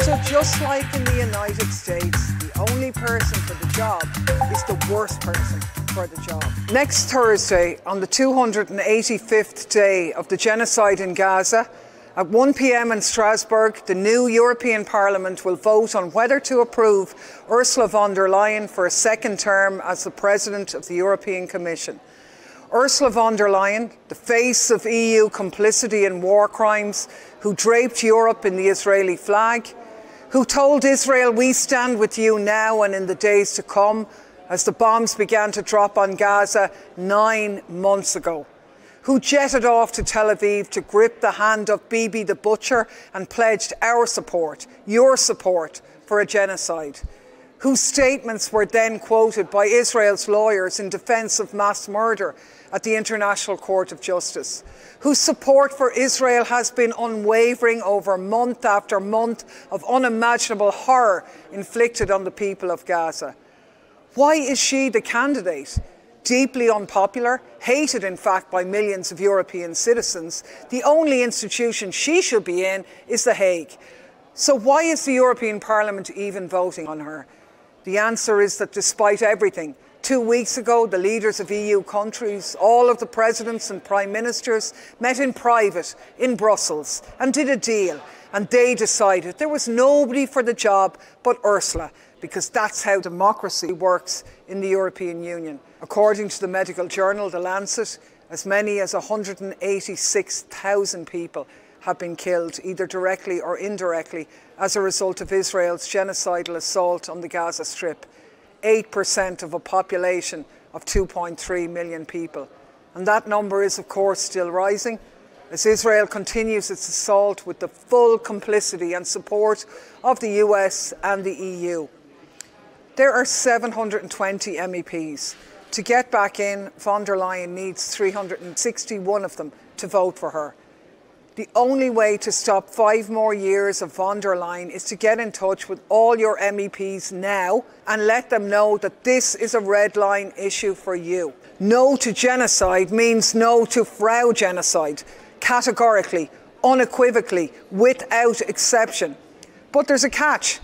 So just like in the United States, the only person for the job is the worst person for the job. Next Thursday, on the 285th day of the genocide in Gaza, at 1 p.m. in Strasbourg, the new European Parliament will vote on whether to approve Ursula von der Leyen for a second term as the President of the European Commission. Ursula von der Leyen, the face of EU complicity in war crimes, who draped Europe in the Israeli flag, who told Israel, "We stand with you now and in the days to come," as the bombs began to drop on Gaza 9 months ago, who jetted off to Tel Aviv to grip the hand of Bibi the Butcher and pledged our support, your support, for a genocide, whose statements were then quoted by Israel's lawyers in defence of mass murder at the International Court of Justice, whose support for Israel has been unwavering over month after month of unimaginable horror inflicted on the people of Gaza. Why is she the candidate? Deeply unpopular, hated in fact by millions of European citizens, the only institution she should be in is The Hague. So why is the European Parliament even voting on her? The answer is that despite everything, 2 weeks ago, the leaders of EU countries, all of the presidents and prime ministers, met in private in Brussels and did a deal. And they decided there was nobody for the job but Ursula, because that's how democracy works in the European Union. According to the medical journal The Lancet, as many as 186,000 people have been killed, either directly or indirectly, as a result of Israel's genocidal assault on the Gaza Strip. 8% of a population of 2.3 million people. And that number is, of course, still rising as Israel continues its assault with the full complicity and support of the US and the EU. There are 720 MEPs. To get back in, von der Leyen needs 361 of them to vote for her. The only way to stop 5 more years of von der Leyen is to get in touch with all your MEPs now and let them know that this is a red line issue for you. No to genocide means no to Frau genocide, categorically, unequivocally, without exception. But there's a catch.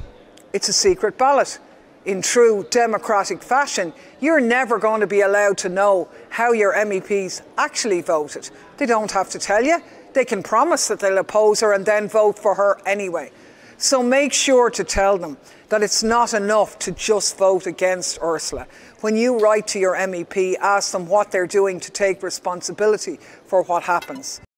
It's a secret ballot. In true democratic fashion, you're never going to be allowed to know how your MEPs actually voted. They don't have to tell you. They can promise that they'll oppose her and then vote for her anyway. So make sure to tell them that it's not enough to just vote against Ursula. When you write to your MEP, ask them what they're doing to take responsibility for what happens.